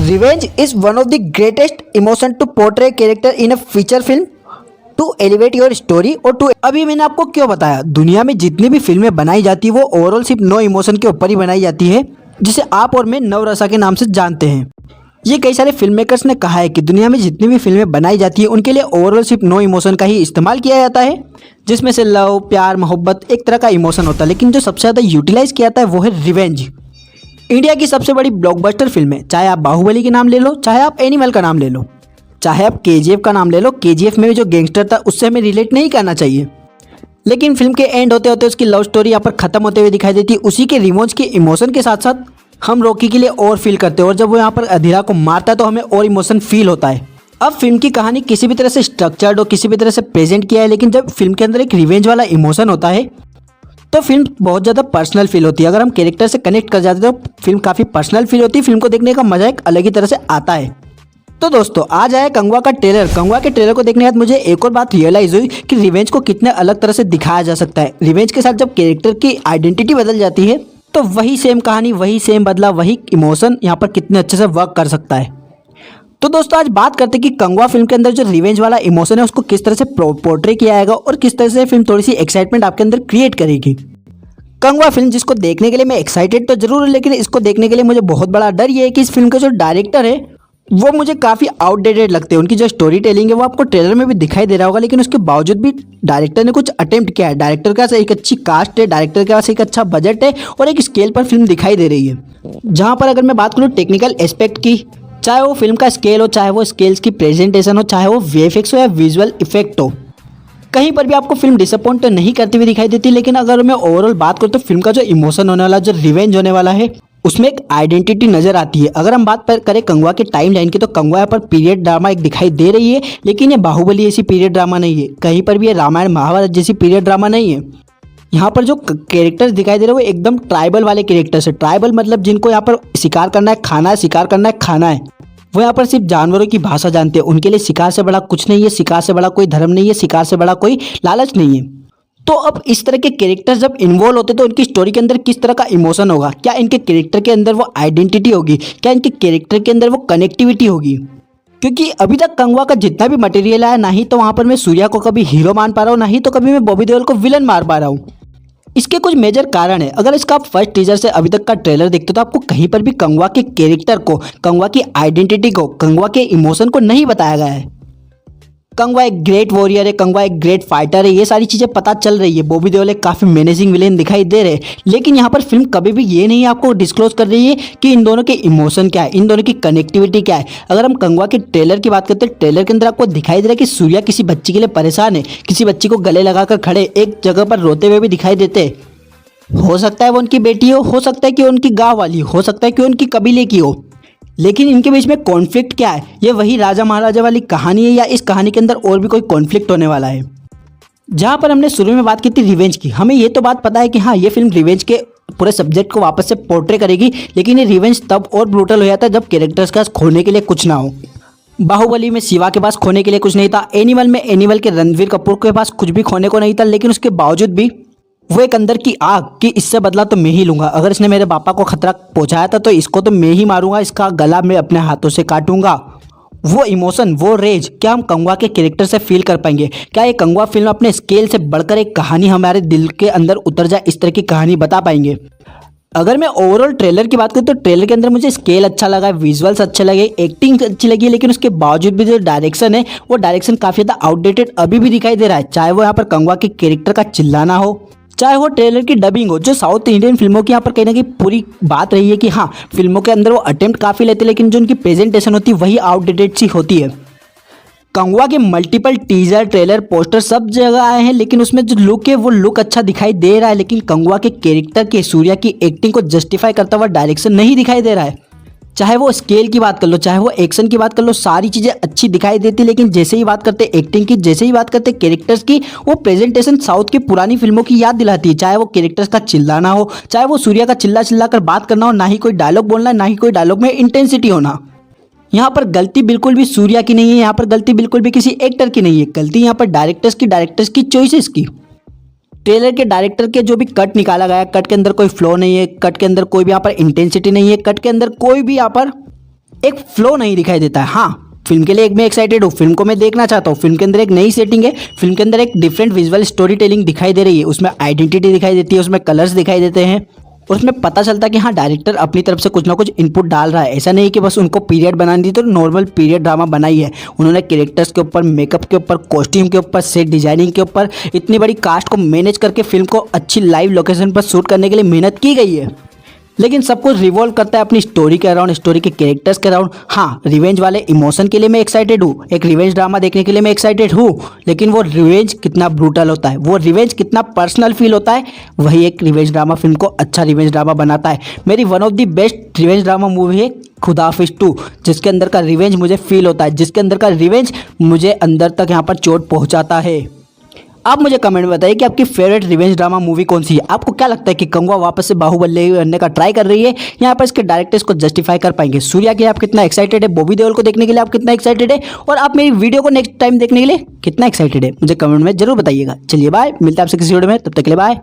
Revenge is one of the greatest emotion to portray character in a feature film to elevate your story और to अभी मैंने आपको क्यों बताया, दुनिया में जितनी भी फिल्में बनाई जाती है वो ओवरऑल सिर्फ 9 इमोशन के ऊपर ही बनाई जाती है, जिसे आप और मैं नवरसा के नाम से जानते हैं। ये कई सारे फिल्म मेकर्स ने कहा है कि दुनिया में जितनी भी फिल्में बनाई जाती है उनके लिए ओवरऑल सिर्फ 9 इमोशन का ही इस्तेमाल किया जाता है, जिसमें से लव, प्यार, मोहब्बत एक तरह का इमोशन होता है, लेकिन जो सबसे ज़्यादा यूटिलाइज किया जाता है वो है रिवेंज। इंडिया की सबसे बड़ी ब्लॉकबस्टर फिल्म है, चाहे आप बाहुबली के नाम ले लो, चाहे आप एनिमल का नाम ले लो, चाहे आप केजीएफ का नाम ले लो। केजीएफ में भी जो गैंगस्टर था उससे हमें रिलेट नहीं करना चाहिए, लेकिन फिल्म के एंड होते होते उसकी लव स्टोरी यहाँ पर खत्म होते हुए दिखाई देती है। उसी के रिवॉन्ज के इमोशन के साथ साथ हम रॉकी के लिए और फील करते हैं, और जब वो यहाँ पर अधीरा को मारता है तो हमें और इमोशन फील होता है। अब फिल्म की कहानी किसी भी तरह से स्ट्रक्चर्ड हो, किसी भी तरह से प्रेजेंट किया है, लेकिन जब फिल्म के अंदर एक रिवेंज वाला इमोशन होता है तो फिल्म बहुत ज़्यादा पर्सनल फील होती है। अगर हम कैरेक्टर से कनेक्ट कर जाते हैं तो फिल्म काफ़ी पर्सनल फील होती है, फिल्म को देखने का मजा एक अलग ही तरह से आता है। तो दोस्तों आज आया कंगवा का ट्रेलर। कंगवा के ट्रेलर को देखने के बाद मुझे एक और बात रियलाइज हुई कि रिवेंज को कितने अलग तरह से दिखाया जा सकता है। रिवेंज के साथ जब कैरेक्टर की आइडेंटिटी बदल जाती है तो वही सेम कहानी, वही सेम बदला, वही इमोशन यहाँ पर कितने अच्छे से वर्क कर सकता है। तो दोस्तों आज बात करते हैं कि कंगवा फिल्म के अंदर जो रिवेंज वाला इमोशन है उसको किस तरह से पोर्ट्रे किया जाएगा और किस तरह से फिल्म थोड़ी सी एक्साइटमेंट आपके अंदर क्रिएट करेगी। कंगवा फिल्म जिसको देखने के लिए मैं एक्साइटेड तो जरूर हूँ, लेकिन इसको देखने के लिए मुझे बहुत बड़ा डर ये है कि इस फिल्म के जो डायरेक्टर है वो मुझे काफ़ी आउटडेटेड लगते हैं। उनकी जो स्टोरी टेलिंग है वो आपको ट्रेलर में भी दिखाई दे रहा होगा, लेकिन उसके बावजूद भी डायरेक्टर ने कुछ अटेम्प्ट किया है। डायरेक्टर के पास एक अच्छी कास्ट है, डायरेक्टर के पास एक अच्छा बजट है और एक स्केल पर फिल्म दिखाई दे रही है। जहाँ पर अगर मैं बात करूँ टेक्निकल एस्पेक्ट की, चाहे वो फिल्म का स्केल हो, चाहे वो स्केल्स की प्रेजेंटेशन हो, चाहे वो वीएफएक्स हो या विजुअल इफेक्ट हो, कहीं पर भी आपको फिल्म डिसअपॉइंट नहीं करती हुई दिखाई देती। लेकिन अगर मैं ओवरऑल बात करूँ तो फिल्म का जो इमोशन होने वाला, जो रिवेंज होने वाला है, उसमें एक आइडेंटिटी नजर आती है। अगर हम बात करें कंगवा के टाइम लाइन की तो कंगवा यहाँ पर पीरियड ड्रामा एक दिखाई दे रही है, लेकिन ये बाहुबली ऐसी पीरियड ड्रामा नहीं है, कहीं पर भी ये रामायण महाभारत जैसी पीरियड ड्रामा नहीं है। यहाँ पर जो कैरेक्टर्स दिखाई दे रहे हैं वो एकदम ट्राइबल वाले कैरेक्टर्स है। ट्राइबल मतलब जिनको यहाँ पर शिकार करना है, खाना है, शिकार करना है, खाना है, वो यहाँ पर सिर्फ जानवरों की भाषा जानते हैं। उनके लिए शिकार से बड़ा कुछ नहीं है, शिकार से बड़ा कोई धर्म नहीं है, शिकार से बड़ा कोई लालच नहीं है। तो अब इस तरह के कैरेक्टर्स जब इन्वॉल्व होते तो उनकी स्टोरी के अंदर किस तरह का इमोशन होगा, क्या इनके कैरेक्टर के अंदर वो आइडेंटिटी होगी, क्या इनके कैरेक्टर के अंदर वो कनेक्टिविटी होगी। क्योंकि अभी तक कंगवा का जितना भी मटेरियल आया, ना ही तो वहाँ पर मैं सूर्या को कभी हीरो मान पा रहा हूँ, ना ही तो कभी मैं बॉबी देओल को विलन मार पा रहा हूँ। इसके कुछ मेजर कारण है। अगर इसका आप फर्स्ट टीजर से अभी तक का ट्रेलर देखते हो तो आपको कहीं पर भी कंगवा के कैरेक्टर को, कंगवा की आइडेंटिटी को, कंगवा के इमोशन को नहीं बताया गया है। कंगवा एक ग्रेट वॉरियर है, कंगवा एक ग्रेट फाइटर है, ये सारी चीज़ें पता चल रही है। बॉबी देओल एक काफ़ी मैनेजिंग विलेन दिखाई दे रहे हैं, लेकिन यहाँ पर फिल्म कभी भी ये नहीं आपको डिस्क्लोज कर रही है कि इन दोनों के इमोशन क्या है, इन दोनों की कनेक्टिविटी क्या है। अगर हम कंगवा के ट्रेलर की बात करते हैं, ट्रेलर के अंदर आपको दिखाई दे रहा है कि सूर्या किसी बच्ची के लिए परेशान है, किसी बच्ची को गले लगाकर खड़े एक जगह पर रोते हुए भी दिखाई देते हैं। हो सकता है वो उनकी बेटी हो सकता है कि उनकी गाँव वाली, हो सकता है कि उनकी कबीले की हो, लेकिन इनके बीच में कॉन्फ्लिक्ट क्या है? ये वही राजा महाराजा वाली कहानी है या इस कहानी के अंदर और भी कोई कॉन्फ्लिक्ट होने वाला है? जहाँ पर हमने शुरू में बात की थी रिवेंज की, हमें ये तो बात पता है कि हाँ ये फिल्म रिवेंज के पूरे सब्जेक्ट को वापस से पोर्ट्रे करेगी, लेकिन ये रिवेंज तब और ब्रूटल हो जाता है जब कैरेक्टर्स के पास खोने के लिए कुछ ना हो। बाहुबली में शिवा के पास खोने के लिए कुछ नहीं था, एनिमल में एनिमल के रणवीर कपूर के पास कुछ भी खोने को नहीं था, लेकिन उसके बावजूद भी वो एक अंदर की आग कि इससे बदला तो मैं ही लूंगा। अगर इसने मेरे पापा को खतरा पहुंचाया था तो इसको तो मैं ही मारूंगा, इसका गला मैं अपने हाथों से काटूंगा। वो इमोशन, वो रेज क्या हम कंगवा के कैरेक्टर से फील कर पाएंगे? क्या ये कंगवा फिल्म अपने स्केल से बढ़कर एक कहानी हमारे दिल के अंदर उतर जाए, इस तरह की कहानी बता पाएंगे? अगर मैं ओवरऑल ट्रेलर की बात करूँ तो ट्रेलर के अंदर मुझे स्केल अच्छा लगा, विजुअल्स अच्छे लगे, एक्टिंग अच्छी लगी, लेकिन उसके बावजूद भी जो डायरेक्शन है वो डायरेक्शन काफ़ी ज़्यादा आउटडेटेड अभी भी दिखाई दे रहा है। चाहे वो यहाँ पर कंगवा के कैरेक्टर का चिल्लाना हो, चाहे वो ट्रेलर की डबिंग हो, जो साउथ इंडियन फिल्मों की यहाँ पर कहीं ना कहीं पूरी बात रही है कि हाँ फिल्मों के अंदर वो अटेम्प्ट काफ़ी लेते हैं, लेकिन जो उनकी प्रेजेंटेशन होती है वही आउटडेटेड सी होती है। कंगवा के मल्टीपल टीजर, ट्रेलर, पोस्टर सब जगह आए हैं, लेकिन उसमें जो लुक है वो लुक अच्छा दिखाई दे रहा है, लेकिन कंगवा के कैरेक्टर के, सूर्या की एक्टिंग को जस्टिफाई करता हुआ डायरेक्शन नहीं दिखाई दे रहा है। चाहे वो स्केल की बात कर लो, चाहे वो एक्शन की बात कर लो, सारी चीज़ें अच्छी दिखाई देती, लेकिन जैसे ही बात करते एक्टिंग की, जैसे ही बात करते कैरेक्टर्स की, वो प्रेजेंटेशन साउथ की पुरानी फिल्मों की याद दिलाती है। चाहे वो कैरेक्टर्स का चिल्लाना हो, चाहे वो सूर्या का चिल्ला चिल्ला कर बात करना हो, ना ही कोई डायलॉग बोलना है, ना ही कोई डायलॉग में इंटेंसिटी होना। यहाँ पर गलती बिल्कुल भी सूर्या की नहीं है, यहाँ पर गलती बिल्कुल भी किसी एक्टर की नहीं है, गलती यहाँ पर डायरेक्टर्स की चॉइसेस की। ट्रेलर के डायरेक्टर के जो भी कट निकाला गया, कट के अंदर कोई फ्लो नहीं है, कट के अंदर कोई भी यहाँ पर इंटेंसिटी नहीं है, कट के अंदर कोई भी यहाँ पर एक फ्लो नहीं दिखाई देता है। हाँ, फिल्म के लिए मैं एक्साइटेड हूँ, फिल्म को मैं देखना चाहता हूँ, फिल्म के अंदर एक नई सेटिंग है, फिल्म के अंदर एक डिफरेंट विजुअल स्टोरी टेलिंग दिखाई दे रही है, उसमें आइडेंटिटी दिखाई देती है, उसमें कलर्स दिखाई देते हैं, और उसमें पता चलता है कि हाँ डायरेक्टर अपनी तरफ से कुछ ना कुछ इनपुट डाल रहा है। ऐसा नहीं कि बस उनको पीरियड बनानी थी तो नॉर्मल पीरियड ड्रामा बनाई है। उन्होंने कैरेक्टर्स के ऊपर, मेकअप के ऊपर, कॉस्ट्यूम के ऊपर, सेट डिजाइनिंग के ऊपर, इतनी बड़ी कास्ट को मैनेज करके फिल्म को अच्छी लाइव लोकेशन पर शूट करने के लिए मेहनत की गई है। लेकिन सब कुछ रिवॉल्व करता है अपनी स्टोरी के अराउंड, स्टोरी के कैरेक्टर्स के अराउंड। हाँ, रिवेंज वाले इमोशन के लिए मैं एक्साइटेड हूँ, एक रिवेंज ड्रामा देखने के लिए मैं एक्साइटेड हूँ, लेकिन वो रिवेंज कितना ब्रूटल होता है, वो रिवेंज कितना पर्सनल फील होता है, वही एक रिवेंज ड्रामा फिल्म को अच्छा रिवेंज ड्रामा बनाता है। मेरी one of the best revenge drama movie है खुदाफिज 2, जिसके अंदर का रिवेंज मुझे फील होता है, जिसके अंदर का रिवेंज मुझे अंदर तक यहाँ पर चोट पहुँचाता है। आप मुझे कमेंट में बताइए कि आपकी फेवरेट रिवेंज ड्रामा मूवी कौन सी है। आपको क्या लगता है कि कंगवा वापस से बाहुबली बनने का ट्राई कर रही है, यहाँ पर इसके डायरेक्टर्स को जस्टिफाई कर पाएंगे? सूर्या के आप कितना एक्साइटेड है, बॉबी देओल को देखने के लिए आप कितना एक्साइटेड है, और आप मेरी वीडियो को नेक्स्ट टाइम देखने के लिए कितना एक्साइटेड है, मुझे कमेंट में जरूर बताइएगा। चलिए बाय, मिलते हैं आपसे किसी वीडियो में, तब तक के लिए बाय।